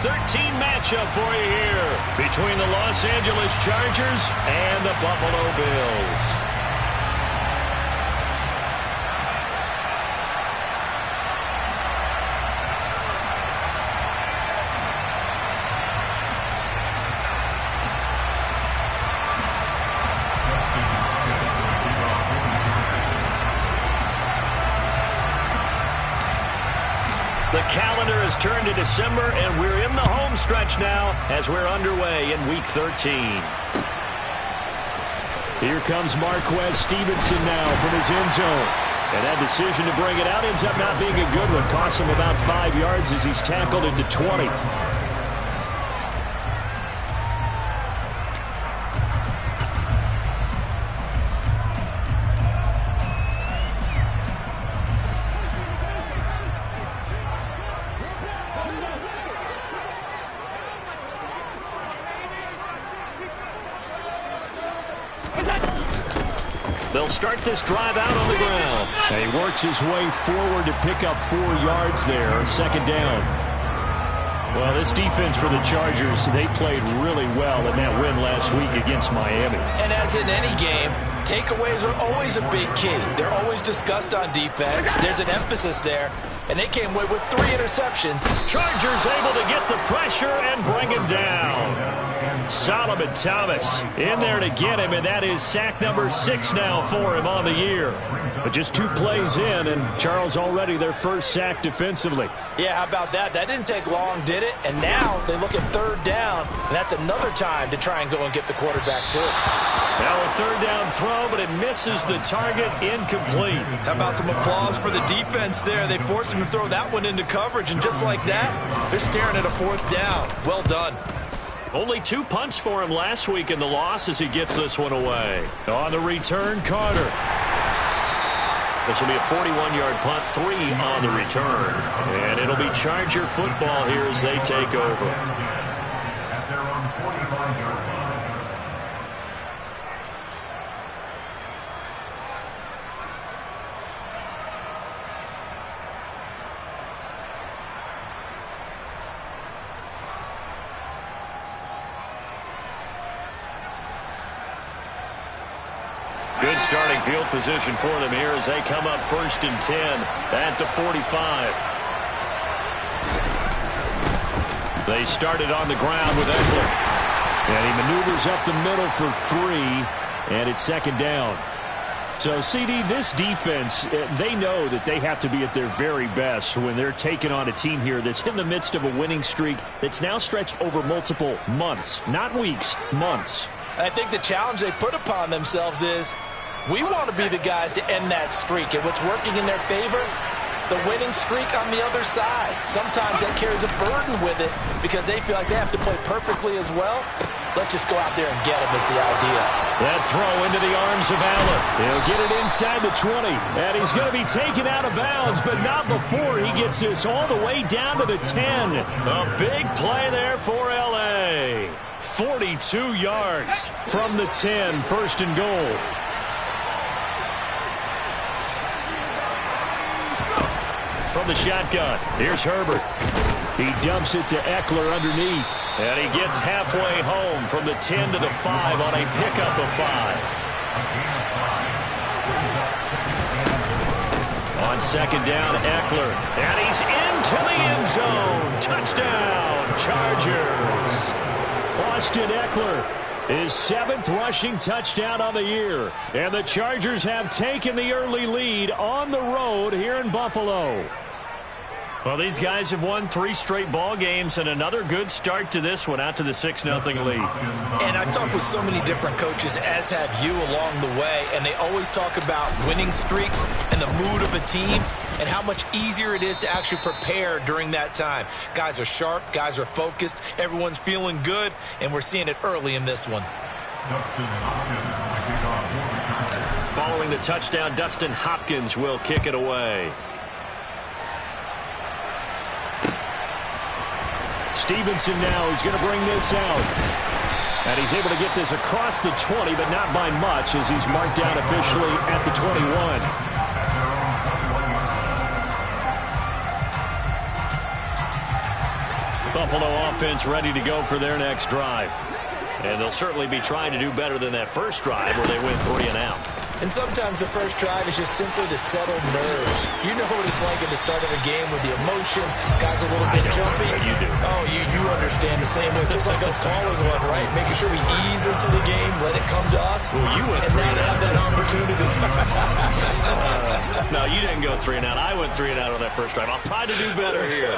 13 matchup for you here between the Los Angeles Chargers and the Buffalo Bills. The calendar has turned to December, and we're in the home stretch now as we're underway in Week 13. Here comes Marquez Stevenson now from his end zone. And that decision to bring it out ends up not being a good one. Costs him about 5 yards as he's tackled into 20. They'll start this drive out on the ground. And he works his way forward to pick up 4 yards there on second down. Well, this defense for the Chargers, they played really well in that win last week against Miami. And as in any game, takeaways are always a big key. They're always discussed on defense. There's an emphasis there. And they came away with 3 interceptions. Chargers able to get the pressure and bring him down. Solomon Thomas in there to get him, and that is sack number 6 now for him on the year. But just 2 plays in, and Charles already their first sack defensively. Yeah, how about that? That didn't take long, did it? And now they look at 3rd down, and that's another time to try and go and get the quarterback too. Now a 3rd down throw, but it misses the target, incomplete. How about some applause for the defense there? They forced him to throw that one into coverage, and just like that, they're staring at a 4th down. Well done. Only 2 punts for him last week in the loss as he gets this one away. On the return, Carter. This will be a 41-yard punt, 3 on the return. And it'll be Charger football here as they take over. At their own 45-yard line. Good starting field position for them here as they come up 1st and 10 at the 45. They started on the ground with Eckler. And he maneuvers up the middle for 3, and it's 2nd down. So, CD, this defense, they know that they have to be at their very best when they're taking on a team here that's in the midst of a winning streak that's now stretched over multiple months, not weeks, months. I think the challenge they put upon themselves is we want to be the guys to end that streak. And what's working in their favor? The winning streak on the other side. Sometimes that carries a burden with it because they feel like they have to play perfectly as well. Let's just go out there and get them is the idea. That throw into the arms of Allen. He'll get it inside the 20. And he's going to be taken out of bounds, but not before he gets this all the way down to the 10. A big play there for L.A. 42 yards from the 10, 1st and goal. From the shotgun, here's Herbert. He dumps it to Eckler underneath, and he gets halfway home from the 10 to the 5 on a pickup of 5. On 2nd down, Eckler, and he's into the end zone. Touchdown, Chargers. Austin Eckler, his 7th rushing touchdown on the year. And the Chargers have taken the early lead on the road here in Buffalo. Well, these guys have won 3 straight ball games and another good start to this one out to the 6-0 lead. And I've talked with so many different coaches, as have you along the way, and they always talk about winning streaks and the mood of a team and how much easier it is to actually prepare during that time. Guys are sharp, guys are focused, everyone's feeling good, and we're seeing it early in this one. Following the touchdown, Dustin Hopkins will kick it away. Stevenson now is going to bring this out. And he's able to get this across the 20, but not by much as he's marked down officially at the 21. Buffalo offense ready to go for their next drive. And they'll certainly be trying to do better than that first drive where they went 3 and out. And sometimes the first drive is just simply to settle nerves. You know what it's like at the start of a game with the emotion. Guys a little bit jumpy. You do. Oh, you understand the same way. Just like us calling one, right? Making sure we ease into the game, let it come to us. Well, you went and 3 now and they out. have that opportunity. No, you didn't go 3 and out. I went 3 and out on that first drive. I'll try to do better here.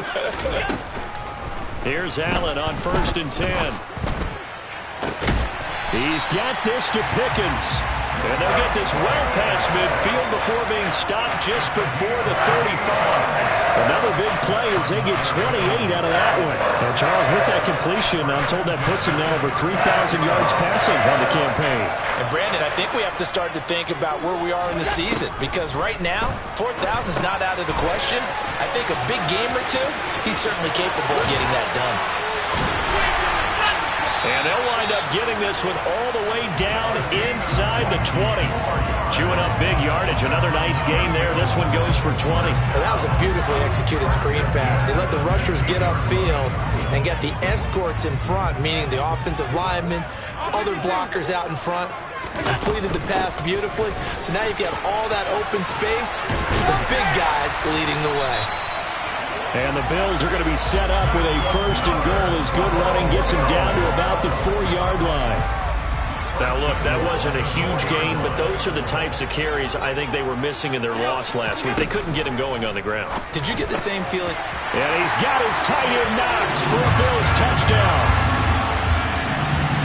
Here's Allen on 1st and 10. He's got this to Pickens. And they'll get this well past midfield before being stopped just before the 35. Another big play as they get 28 out of that one. And Charles, with that completion, I'm told that puts him now over 3,000 yards passing on the campaign. And Brandon, I think we have to start to think about where we are in the season. Because right now, 4,000 is not out of the question. I think a big game or two, he's certainly capable of getting that done. And they'll wind up getting this one all the way down inside the 20. Chewing up big yardage. Another nice gain there. This one goes for 20. And that was a beautifully executed screen pass. They let the rushers get upfield and get the escorts in front, meaning the offensive linemen, other blockers out in front. Completed the pass beautifully. So now you've got all that open space. The big guys leading the way. And the Bills are going to be set up with a 1st and goal as good running gets them down to about the 4-yard line. Now, look, that wasn't a huge gain, but those are the types of carries I think they were missing in their loss last week. They couldn't get him going on the ground. Did you get the same feeling? And he's got his tight end Knox for a Bills touchdown.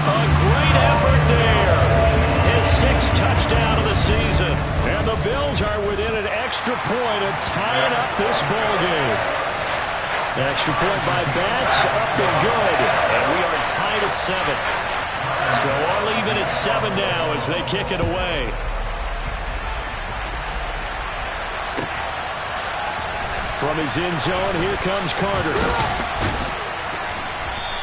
A great effort there. His 6th touchdown of the season. And the Bills are within an extra point of tying up this ball game. Extra point by Bass, up and good. And we are tied at 7. So all even at 7 now as they kick it away. From his end zone, here comes Carter.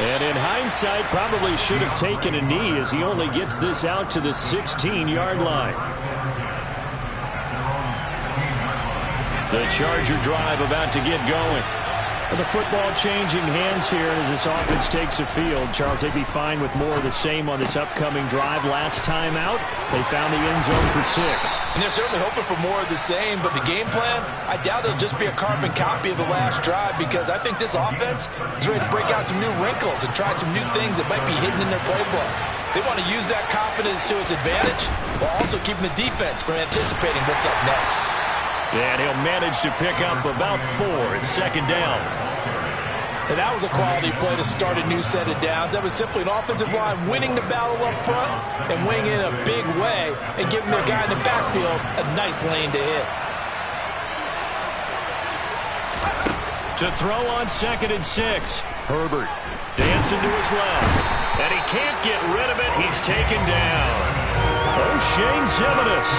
And in hindsight, probably should have taken a knee as he only gets this out to the 16-yard line. The Charger drive about to get going. The football changing hands here as this offense takes the field. Charles, they'd be fine with more of the same on this upcoming drive. Last time out, they found the end zone for 6. And they're certainly hoping for more of the same, but the game plan, I doubt it'll just be a carbon copy of the last drive because I think this offense is ready to break out some new wrinkles and try some new things that might be hidden in their playbook. They want to use that confidence to its advantage while also keeping the defense from anticipating what's up next. And he'll manage to pick up about 4 at 2nd down. And that was a quality play to start a new set of downs. That was simply an offensive line winning the battle up front and winning in a big way and giving their guy in the backfield a nice lane to hit. To throw on 2nd and 6. Herbert dancing to his left. And he can't get rid of it. He's taken down. O'Shane Zimenez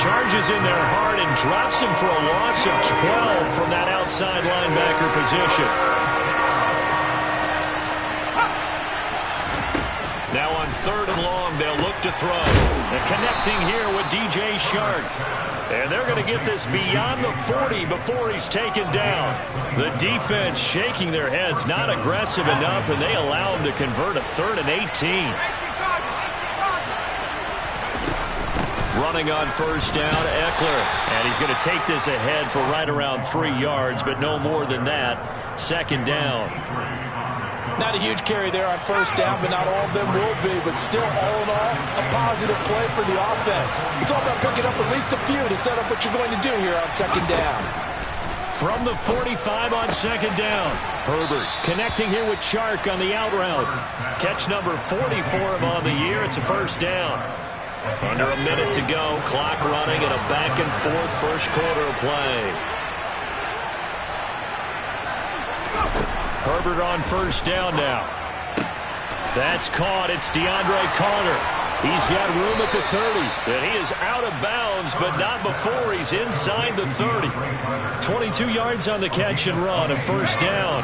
charges in there hard and drops him for a loss of 12 from that outside linebacker position. Now on 3rd and long, they'll look to throw. And connecting here with DJ Shark. And they're going to get this beyond the 40 before he's taken down. The defense shaking their heads, not aggressive enough, and they allow him to convert a 3rd and 18. Running on 1st down, Eckler. And he's going to take this ahead for right around 3 yards, but no more than that. 2nd down. Not a huge carry there on 1st down, but not all of them will be. But still, all in all, a positive play for the offense. It's all about picking up at least a few to set up what you're going to do here on 2nd down. From the 45 on 2nd down. Herbert connecting here with Chark on the out route. Catch number 40 for him on the year. It's a 1st down. Under a minute to go. Clock running and a back-and-forth first quarter of play. Herbert on 1st down now. That's caught. It's DeAndre Carter. He's got room at the 30. And he is out of bounds, but not before he's inside the 30. 22 yards on the catch and run, a 1st down.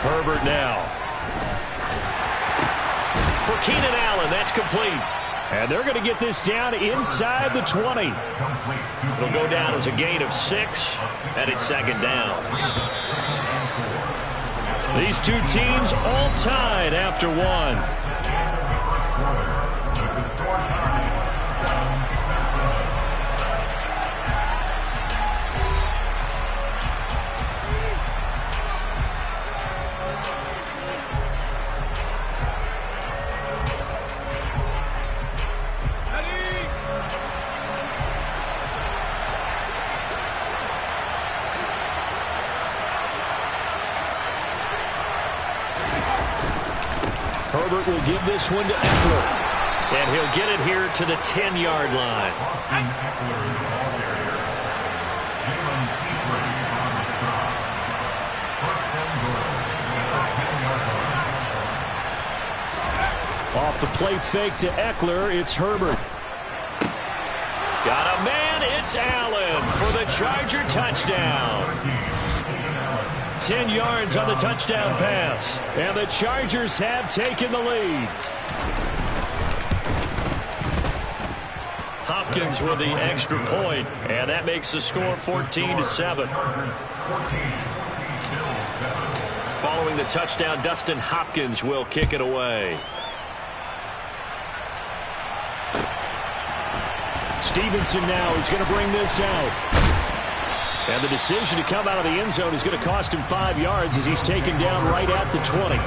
Herbert now. For Keenan Allen, that's complete. And they're going to get this down inside the 20. It'll go down as a gain of 6, and it's second down. These two teams all tied after one. Herbert will give this one to Eckler. And he'll get it here to the 10-yard line. Off the play fake to Eckler, it's Herbert. Got a man, it's Allen for the Charger touchdown. 10 yards on the touchdown pass. And the Chargers have taken the lead. Hopkins with the extra point, and that makes the score 14-7. Following the touchdown, Dustin Hopkins will kick it away. Stevenson now is going to bring this out. And the decision to come out of the end zone is going to cost him 5 yards as he's taken down right at the 20.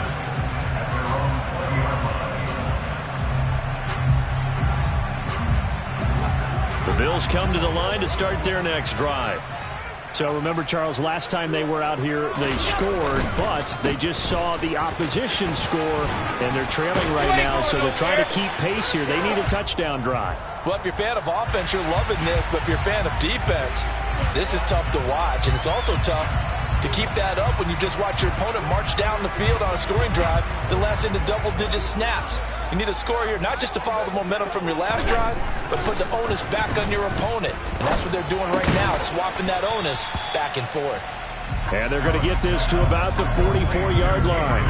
The Bills come to the line to start their next drive. So remember, Charles, last time they were out here, they scored, but they just saw the opposition score, and they're trailing right now, so they're trying to keep pace here. They need a touchdown drive. Well, if you're a fan of offense, you're loving this, but if you're a fan of defense, this is tough to watch, and it's also tough to keep that up when you just watch your opponent march down the field on a scoring drive that lasts into double-digit snaps. You need a score here, not just to follow the momentum from your last drive, but put the onus back on your opponent. And that's what they're doing right now, swapping that onus back and forth. And they're going to get this to about the 44-yard line.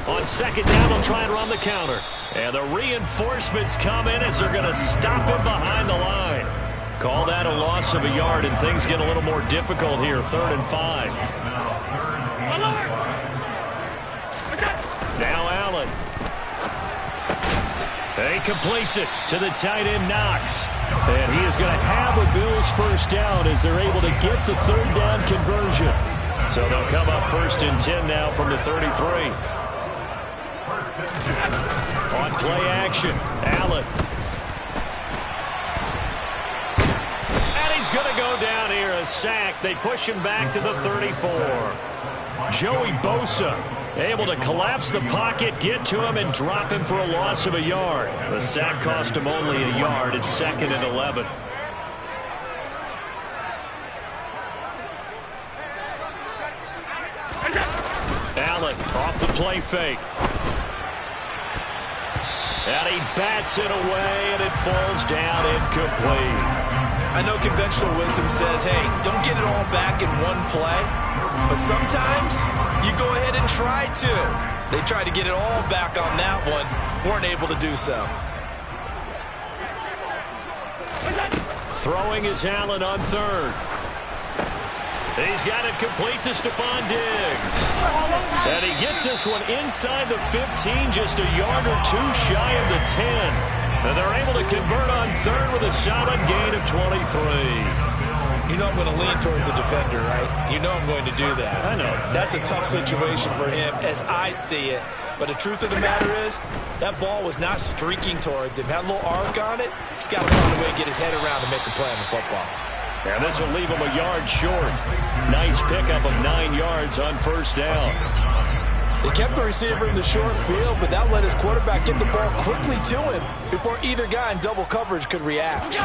On second down, they'll try and run the counter. And the reinforcements come in as they're going to stop him behind the line. Call that a loss of a yard, and things get a little more difficult here. 3rd and 5. Now Allen. He completes it to the tight end, Knox. And he is going to have a Bills first down as they're able to get the 3rd down conversion. So they'll come up 1st and 10 now from the 33. On play action, Allen. And he's going to go down here, a sack. They push him back to the 34. Joey Bosa able to collapse the pocket, get to him, and drop him for a loss of a yard. The sack cost him only a yard. It's 2nd and 11. Allen off the play fake. And he bats it away, and it falls down incomplete. I know conventional wisdom says, hey, don't get it all back in one play. But sometimes you go ahead and try to. They tried to get it all back on that one. Weren't able to do so. Throwing is Allen on 3rd. He's got it complete to Stephon Diggs. And he gets this one inside the 15, just a yard or two shy of the 10. And they're able to convert on 3rd with a solid gain of 23. You know I'm going to lean towards the defender, right? You know I'm going to do that. I know. That's a tough situation for him as I see it. But the truth of the matter is, that ball was not streaking towards him. Had a little arc on it. He's got to find a way to get his head around to make a play on the football. And this will leave him a yard short. Nice pickup of 9 yards on 1st down. They kept the receiver in the short field, but that let his quarterback get the ball quickly to him before either guy in double coverage could react.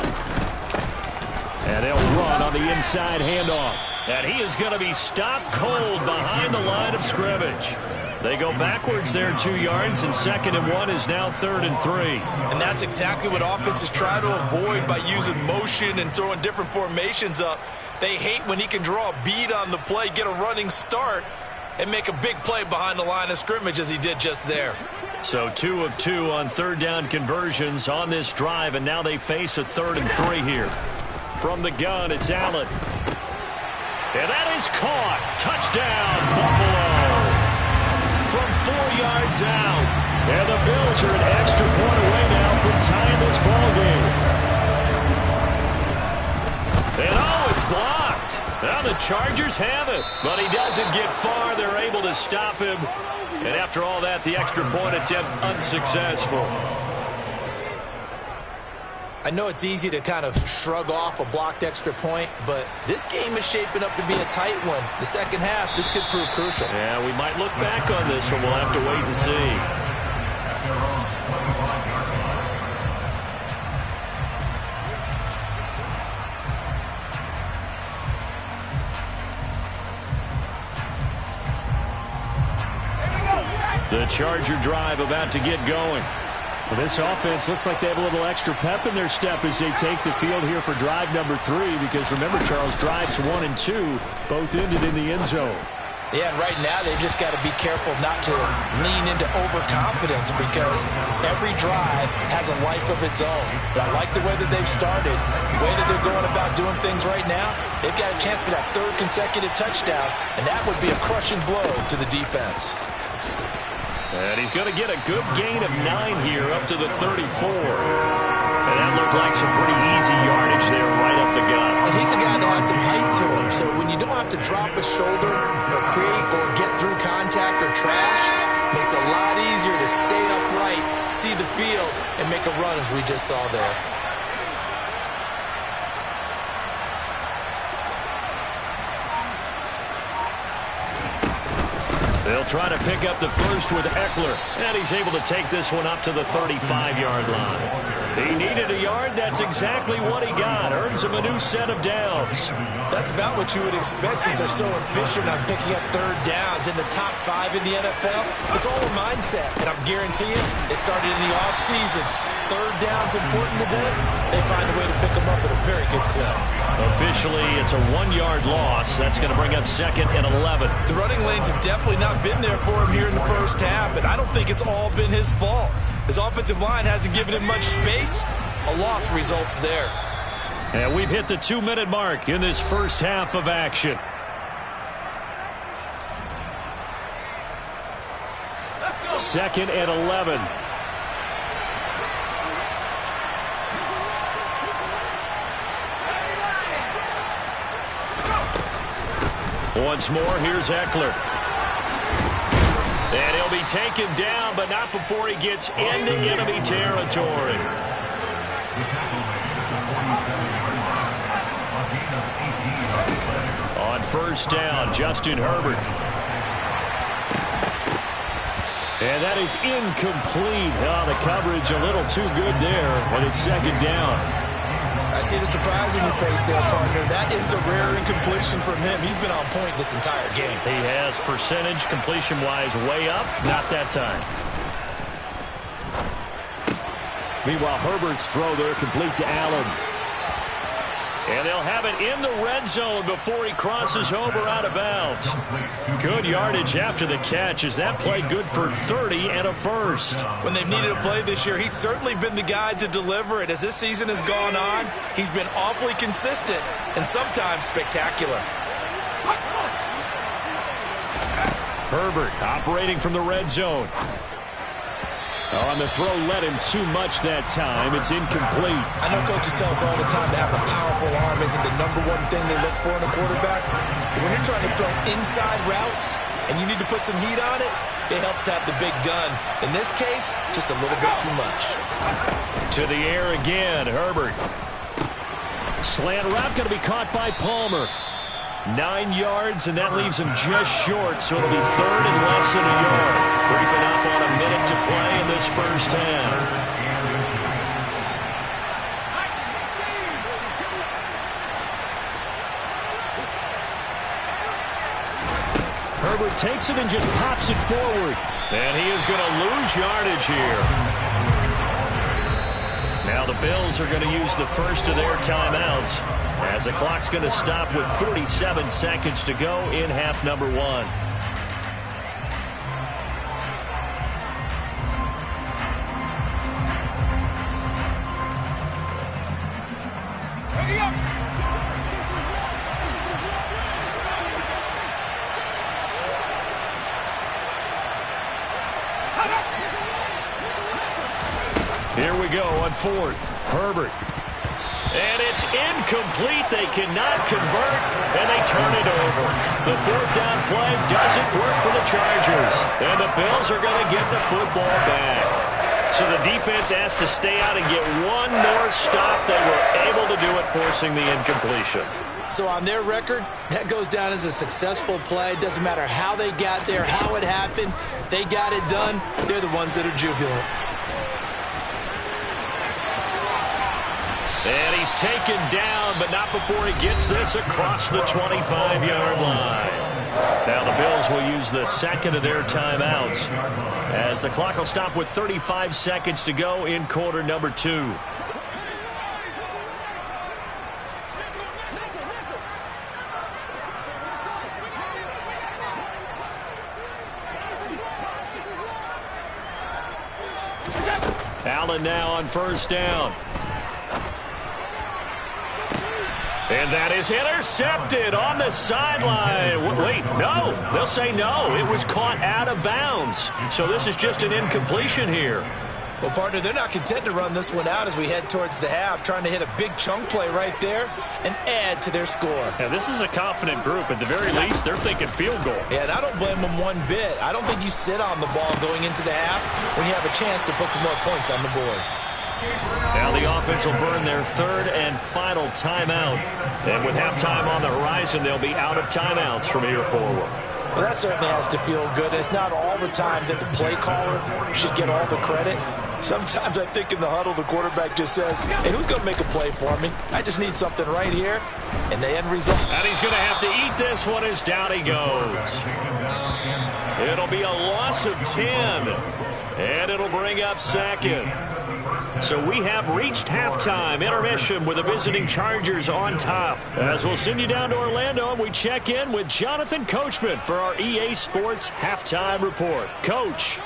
And they'll run on the inside handoff. And he is going to be stopped cold behind the line of scrimmage. They go backwards there 2 yards, and 2nd and 1 is now 3rd and 3. And that's exactly what offenses try to avoid by using motion and throwing different formations up. They hate when he can draw a bead on the play, get a running start, and make a big play behind the line of scrimmage as he did just there. So 2 of 2 on 3rd down conversions on this drive, and now they face a 3rd and 3 here. From the gun, it's Allen. And that is caught. Touchdown, Buffalo. From 4 yards out. And the Bills are an extra point away now from tying this ball game. And it's blocked. Now the Chargers have it. But he doesn't get far. They're able to stop him. And after all that, the extra point attempt unsuccessful. I know it's easy to kind of shrug off a blocked extra point, but this game is shaping up to be a tight one. The second half, this could prove crucial. Yeah, we might look back on this one. We'll have to wait and see. The Charger drive about to get going. Well, this offense looks like they have a little extra pep in their step as they take the field here for drive number 3, because remember, Charles, drives 1 and 2 both ended in the end zone. Yeah, and right now they've just got to be careful not to lean into overconfidence, because every drive has a life of its own. But I like the way that they've started, the way that they're going about doing things right now. They've got a chance for that 3rd consecutive touchdown, and that would be a crushing blow to the defense. And he's going to get a good gain of 9 here up to the 34. And that looked like some pretty easy yardage there right up the gut. And he's a guy that has some height to him, so when you don't have to drop a shoulder or create or get through contact or trash, makes it a lot easier to stay upright, see the field, and make a run as we just saw there. They'll try to pick up the first with Eckler, and he's able to take this one up to the 35-yard line. He needed a yard. That's exactly what he got. Earns him a new set of downs. That's about what you would expect since they're so efficient on picking up 3rd downs in the top 5 in the NFL. It's all a mindset, and I'm guaranteeing it started in the offseason. 3rd down's important to them. They find a way to pick them up at a very good clip. Officially, it's a 1-yard loss. That's going to bring up 2nd and 11. The running lanes have definitely not been there for him here in the first half, and I don't think it's all been his fault. His offensive line hasn't given him much space. A loss results there. And we've hit the 2-minute mark in this first half of action. Second and 11. Once more, here's Eckler. And he'll be taken down, but not before he gets into enemy territory. On 1st down, Justin Herbert. And that is incomplete. Oh, the coverage a little too good there, and it's 2nd down. I see the surprise in your face there, partner. That is a rare incompletion from him. He's been on point this entire game. He has percentage completion-wise way up. Not that time. Meanwhile, Herbert's throw there complete to Allen. And they'll have it in the red zone before he crosses over out of bounds. Good yardage after the catch. Is that play good for 30 and a first? When they've needed a play this year, he's certainly been the guy to deliver it. As this season has gone on, he's been awfully consistent and sometimes spectacular. Herbert operating from the red zone. On the throw, led him too much that time. It's incomplete. I know coaches tell us all the time that having a powerful arm isn't the #1 thing they look for in a quarterback. But when you're trying to throw inside routes and you need to put some heat on it, it helps have the big gun. In this case, just a little bit too much. To the air again, Herbert. Slant route going to be caught by Palmer. 9 yards, and that leaves him just short, so it'll be 3rd and less than a yard. Creeping up on a minute to play in this first half. Herbert takes it and just pops it forward. And he is going to lose yardage here. Now the Bills are going to use the first of their timeouts as the clock's going to stop with 47 seconds to go in half number one. Here we go on fourth. Herbert. And it's incomplete. They cannot convert, and they turn it over. The fourth down play doesn't work for the Chargers, and the Bills are going to get the football back. So the defense has to stay out and get one more stop. They were able to do it, forcing the incompletion. So on their record, that goes down as a successful play. Doesn't matter how they got there, how it happened. They got it done. They're the ones that are jubilant. And he's taken down, but not before he gets this across the 25-yard line. Now the Bills will use the second of their timeouts as the clock will stop with 35 seconds to go in quarter number two. Allen now on first down. And that is intercepted on the sideline. Wait, no. They'll say no. It was caught out of bounds. So this is just an incompletion here. Well, partner, they're not content to run this one out as we head towards the half, trying to hit a big chunk play right there and add to their score. Yeah, this is a confident group. At the very least, they're thinking field goal. Yeah, and I don't blame them one bit. I don't think you sit on the ball going into the half when you have a chance to put some more points on the board. Now the offense will burn their third and final timeout. And with halftime on the horizon, they'll be out of timeouts from here forward. Well, that certainly has to feel good. It's not all the time that the play caller should get all the credit. Sometimes I think in the huddle, the quarterback just says, hey, who's going to make a play for me? I just need something right here. And the end result. And he's going to have to eat this one as down he goes. It'll be a loss of 10. And it'll bring up second. So we have reached halftime intermission with the visiting Chargers on top. As we'll send you down to Orlando, and we check in with Jonathan Coachman for our EA Sports Halftime Report. Coach.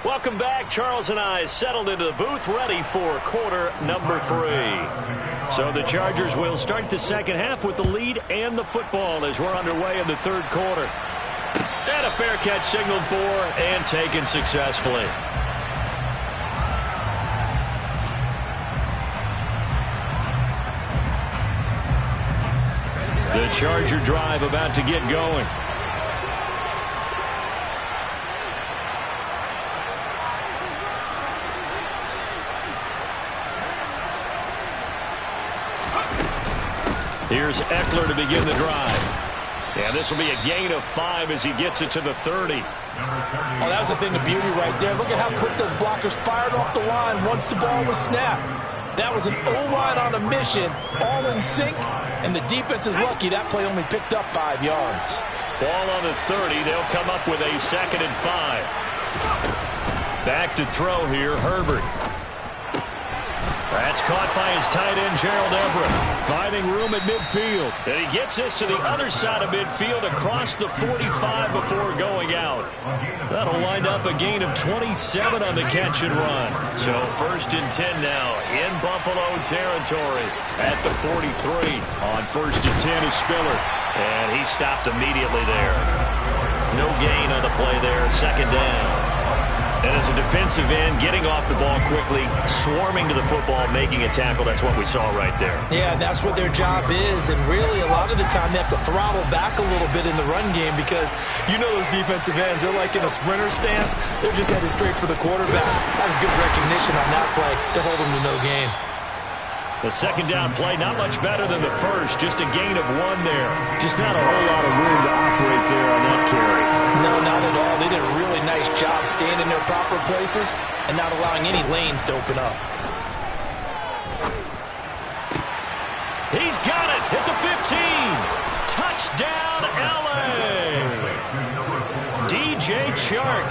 Welcome back. Charles and I settled into the booth, ready for quarter number 3. So the Chargers will start the second half with the lead and the football as we're underway in the third quarter. And a fair catch signaled for and taken successfully. The Charger drive about to get going. Here's Eckler to begin the drive. And this will be a gain of 5 as he gets it to the 30. Oh, that was a thing of beauty right there. Look at how quick those blockers fired off the line once the ball was snapped. That was an O-line on a mission, all in sync, and the defense is lucky that play only picked up 5 yards. Ball on the 30. They'll come up with a 2nd and 5. Back to throw here, Herbert. That's caught by his tight end, Gerald Everett. Finding room at midfield. And he gets this to the other side of midfield across the 45 before going out. That'll wind up a gain of 27 on the catch and run. So 1st and 10 now in Buffalo territory at the 43. On 1st and 10 is Spiller. And he stopped immediately there. No gain on the play there. 2nd down. And as a defensive end, getting off the ball quickly, swarming to the football, making a tackle, that's what we saw right there. Yeah, that's what their job is. And really, a lot of the time, they have to throttle back a little bit in the run game because you know those defensive ends, they're like in a sprinter stance. They're just headed straight for the quarterback. That was good recognition on that play to hold them to no gain. The 2nd down play, not much better than the first. Just a gain of 1 there. Just not a whole lot of room to operate there on that carry. No, not at all. They did a really nice job staying in their proper places and not allowing any lanes to open up. He's got it at the 15. Touchdown, LA. DJ Chark,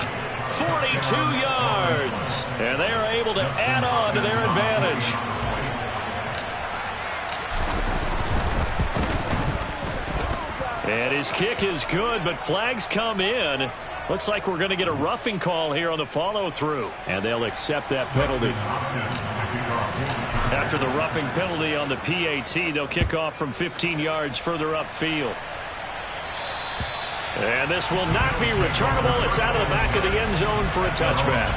42 yards. And they are able to add on to their advantage. And his kick is good, but flags come in. Looks like we're going to get a roughing call here on the follow-through. And they'll accept that penalty. After the roughing penalty on the PAT, they'll kick off from 15 yards further upfield. And this will not be returnable. It's out of the back of the end zone for a touchback.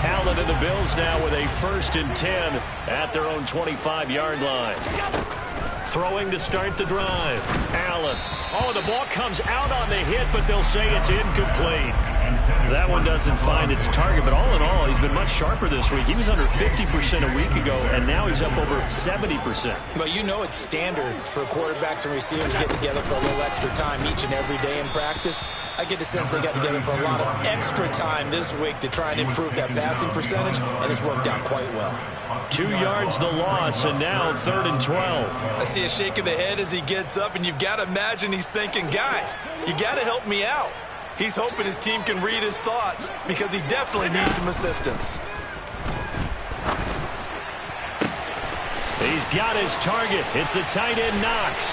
Allen and the Bills now with a 1st and 10 at their own 25-yard line. Throwing to start the drive. Allen. Oh, the ball comes out on the hit, but they'll say it's incomplete. That one doesn't find its target, but all in all, he's been much sharper this week. He was under 50% a week ago, and now he's up over 70%. But you know it's standard for quarterbacks and receivers to get together for a little extra time each and every day in practice. I get the sense they got together for a lot of extra time this week to try and improve that passing percentage, and it's worked out quite well. 2 yards the loss, and now 3rd and 12. I see a shake of the head as he gets up, and you've got to imagine he's thinking, guys, you got to help me out. He's hoping his team can read his thoughts because he definitely needs some assistance. He's got his target. It's the tight end Knox.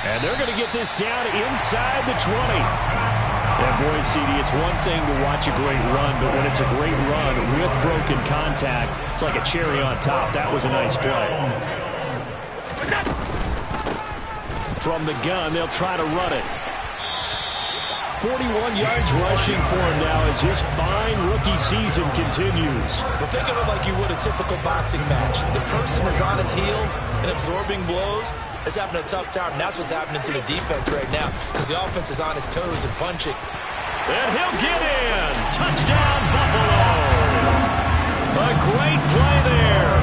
And they're going to get this down inside the 20. And boy, CD, it's one thing to watch a great run, but when it's a great run with broken contact, it's like a cherry on top. That was a nice play. From the gun, they'll try to run it. 41 yards rushing for him now as his fine rookie season continues. Well, think of it like you would a typical boxing match. The person is on his heels and absorbing blows is having a tough time. And that's what's happening to the defense right now because the offense is on his toes and punching. And he'll get in. Touchdown, Buffalo. A great play there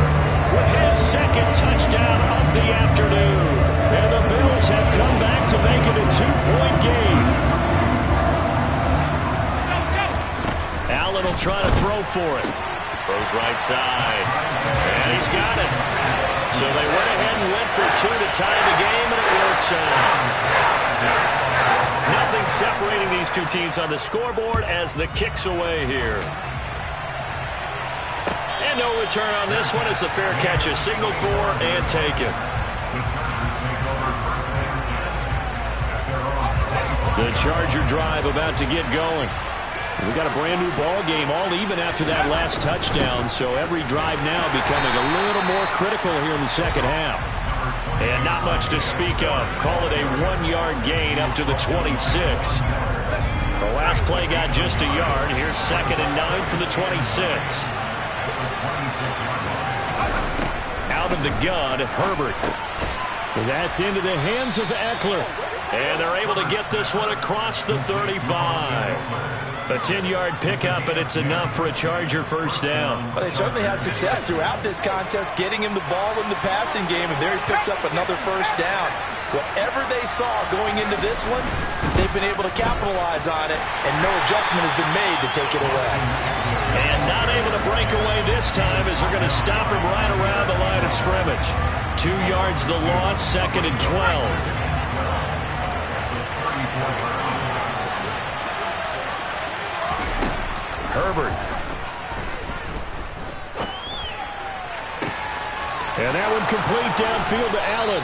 with his 2nd touchdown of the afternoon. And the Bills have come back to make it a 2-point game. Allen will try to throw for it. Throws right side. And he's got it. So they went ahead and went for 2 to tie the game, and it works out. Nothing separating these two teams on the scoreboard as the kick's away here. And no return on this one as the fair catch is signaled for and taken. The Charger drive about to get going. We got a brand new ball game, all even after that last touchdown, so every drive now becoming a little more critical here in the second half. And not much to speak of. Call it a 1-yard gain up to the 26. The last play got just a yard. Here's 2nd and 9 from the 26. Out of the gun, Herbert. That's into the hands of Eckler. And they're able to get this one across the 35. A 10-yard pickup, and it's enough for a Charger 1st down. Well, they certainly had success throughout this contest, getting him the ball in the passing game, and there he picks up another 1st down. Whatever they saw going into this one, they've been able to capitalize on it, and no adjustment has been made to take it away. And not able to break away this time as they're going to stop him right around the line of scrimmage. 2 yards the loss, 2nd and 12. Herbert. And that one complete downfield to Allen.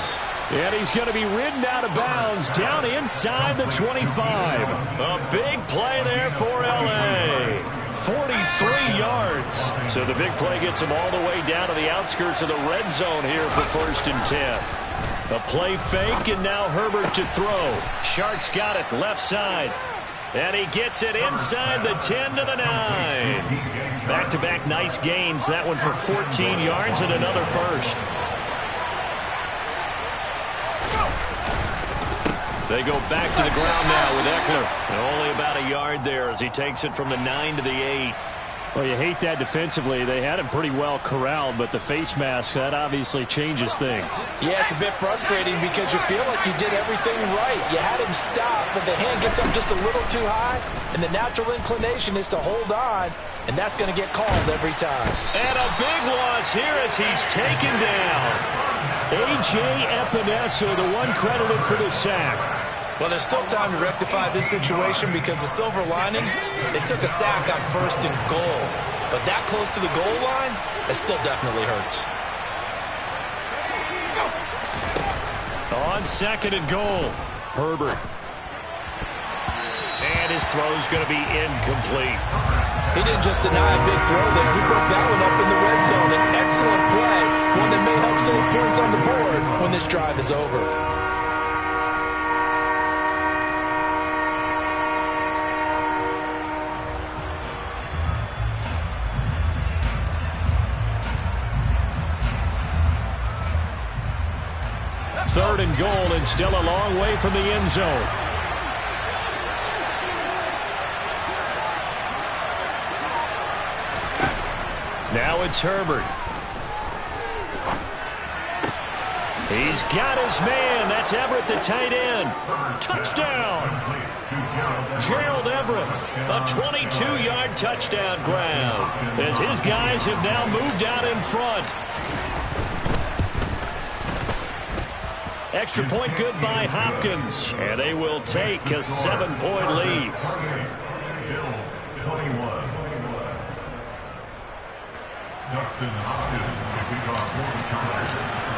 And he's going to be ridden out of bounds down inside the 25. A big play there for LA. 43 yards. So the big play gets him all the way down to the outskirts of the red zone here for 1st and 10. A play fake, and now Herbert to throw. Shark's got it left side. And he gets it inside the 10 to the 9. Back-to-back nice gains. That one for 14 yards and another 1st. They go back to the ground now with Eckler. And only about a yard there as he takes it from the 9 to the 8. Well, you hate that defensively. They had him pretty well corralled, but the face mask, that obviously changes things. Yeah, it's a bit frustrating because you feel like you did everything right. You had him stop, but the hand gets up just a little too high, and the natural inclination is to hold on, and that's going to get called every time. And a big loss here as he's taken down. A.J. Epinesa, the one credited for the sack. Well, there's still time to rectify this situation because the silver lining, they took a sack on 1st and goal. But that close to the goal line, it still definitely hurts. On 2nd and goal, Herbert. And his throw's going to be incomplete. He didn't just deny a big throw there. He broke that one up in the red zone. An excellent play, one that may help save points on the board when this drive is over. Third and goal, and still a long way from the end zone. Now it's Herbert. He's got his man. That's Everett, the tight end. Touchdown. Gerald Everett, a 22-yard touchdown grab, as his guys have now moved out in front. Extra point good by Hopkins, and they will take a 7-point lead.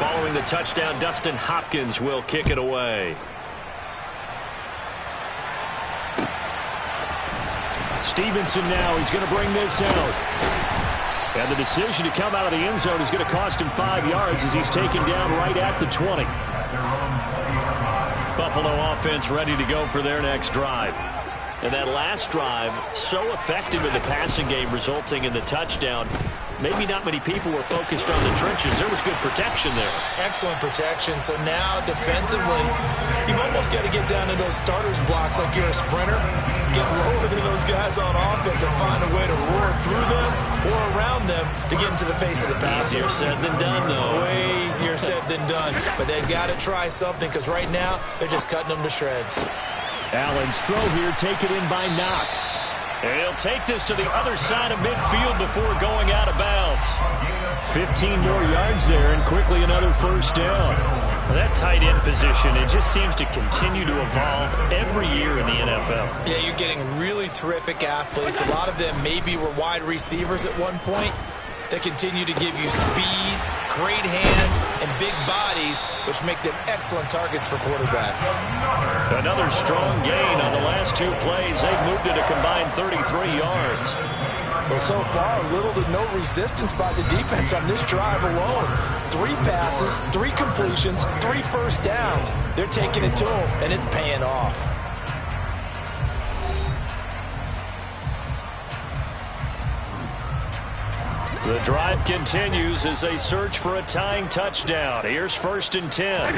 Following the touchdown, Dustin Hopkins will kick it away. Stevenson now, he's going to bring this out. And the decision to come out of the end zone is going to cost him 5 yards as he's taken down right at the 20. Buffalo offense ready to go for their next drive. And that last drive, so effective in the passing game, resulting in the touchdown. Maybe not many people were focused on the trenches. There was good protection there. Excellent protection. So now defensively, you've almost got to get down to those starters blocks like you're a sprinter. Get lower than those guys on offense and find a way to roar through them or around them to get into the face of the passer. Easier said than done, though. Way easier said than done. But they've got to try something because right now they're just cutting them to shreds. Allen's throw here taken in by Knox. And he'll take this to the other side of midfield before going out of bounds. 15 more yards there and quickly another first down. That tight end position, it just seems to continue to evolve every year in the NFL. Yeah, you're getting really terrific athletes. A lot of them maybe were wide receivers at one point. They continue to give you speed, great hands, and big bodies, which make them excellent targets for quarterbacks. Another strong gain on the last 2 plays. They've moved it a combined 33 yards. Well, so far, little to no resistance by the defense on this drive alone. 3 passes, 3 completions, 3 first downs. They're taking it to them, and it's paying off. The drive continues as they search for a tying touchdown. Here's 1st and 10.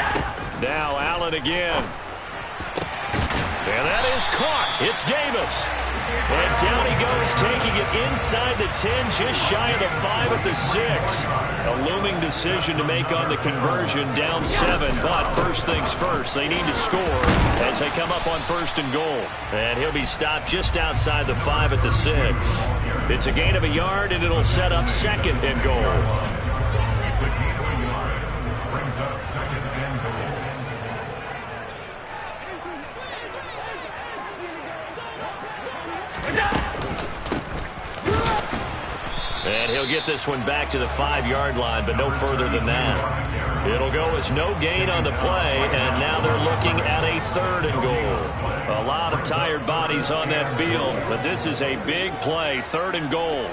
Now Allen again. And that is caught. It's Davis. And down he goes, taking it inside the 10, just shy of the 5 at the 6. A looming decision to make on the conversion, down 7. But first things first, they need to score as they come up on 1st and goal. And he'll be stopped just outside the 5 at the 6. It's a gain of a yard, and it'll set up 2nd and goal. And he'll get this one back to the 5-yard line, but no further than that. It'll go as no gain on the play, and now they're looking at a 3rd and goal. A lot of tired bodies on that field, but this is a big play, 3rd and goal.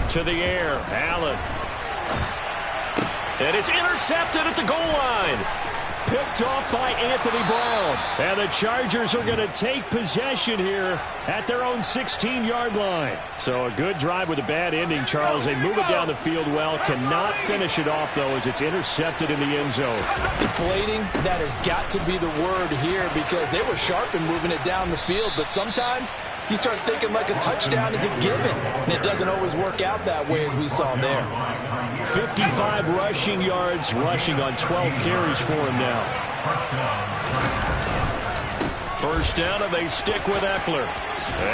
To the air, Allen. And it's intercepted at the goal line. picked off by Anthony Brown. And the Chargers are going to take possession here at their own 16-yard line. So a good drive with a bad ending, Charles. They move it down the field well. Cannot finish it off, though, as it's intercepted in the end zone. Deflating, that has got to be the word here because they were sharp in moving it down the field. But sometimes you start thinking like a touchdown is a given, and it doesn't always work out that way as we saw there. 55 rushing yards, rushing on 12 carries for him now. First down, and they stick with Eckler.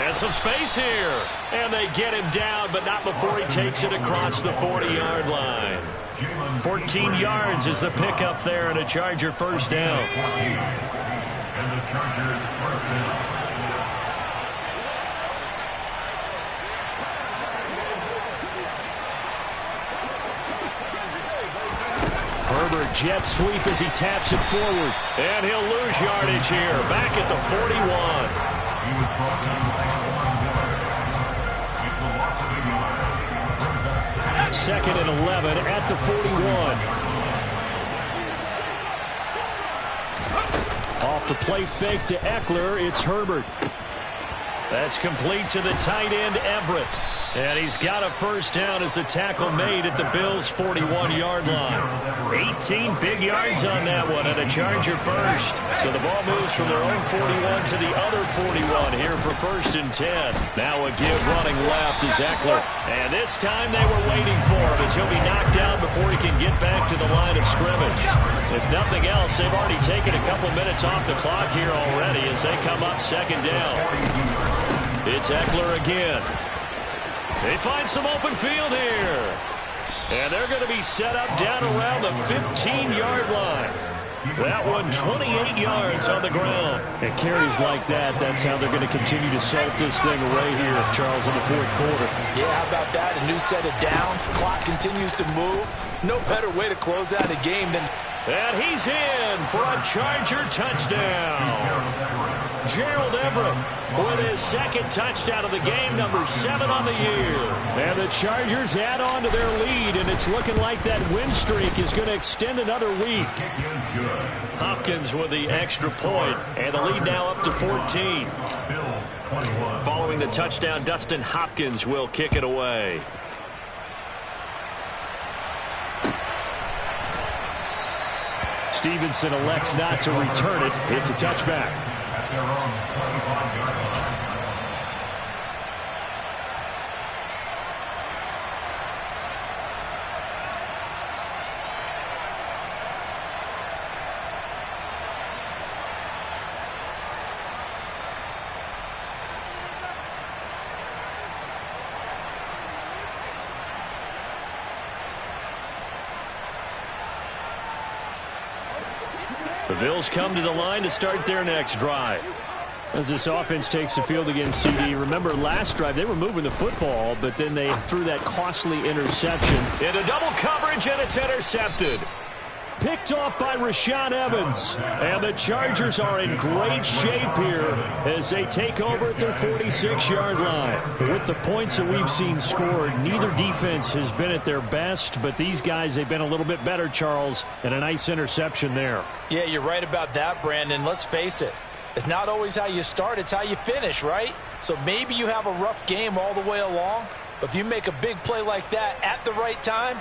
And some space here. And they get him down, but not before he takes it across the 40-yard line. 14 yards is the pickup there, and a Charger first down. And the Chargers first down. Herbert jet sweep as he taps it forward. And he'll lose yardage here. Back at the 41. He was brought down by 1 yard. It's a loss of a yard. Second and 11 at the 41. Off the play fake to Eckler, it's Herbert. That's complete to the tight end, Everett. And he's got a first down as the tackle made at the Bills' 41-yard line. 18 big yards on that one, and a Charger first. So the ball moves from their own 41 to the other 41 here for first and 10. Now a give running left is Eckler. And this time they were waiting for him as he'll be knocked down before he can get back to the line of scrimmage. If nothing else, they've already taken a couple minutes off the clock here already as they come up second down. It's Eckler again. They find some open field here. And they're going to be set up down around the 15-yard line. That one 28 yards on the ground. And carries like that, that's how they're going to continue to salt this thing away here, Charles, in the fourth quarter. Yeah, how about that? A new set of downs. Clock continues to move. No better way to close out a game than... And he's in for a Charger touchdown. Gerald Everett with his second touchdown of the game, number 7 on the year. And the Chargers add on to their lead, and it's looking like that win streak is going to extend another week. Hopkins with the extra point, and the lead now up to 14. Following the touchdown, Dustin Hopkins will kick it away. Stevenson elects not to return it. It's a touchback. At their own 25-yard line. The Bills come to the line to start their next drive. As this offense takes the field against CD, remember last drive they were moving the football, but then they threw that costly interception. Into double coverage, and it's intercepted. Picked off by Rashaan Evans. And the Chargers are in great shape here as they take over at their 46-yard line. With the points that we've seen scored, neither defense has been at their best, but these guys, they've been a little bit better, Charles, and a nice interception there. Yeah, you're right about that, Brandon. Let's face it. It's not always how you start, it's how you finish, right? So maybe you have a rough game all the way along, but if you make a big play like that at the right time,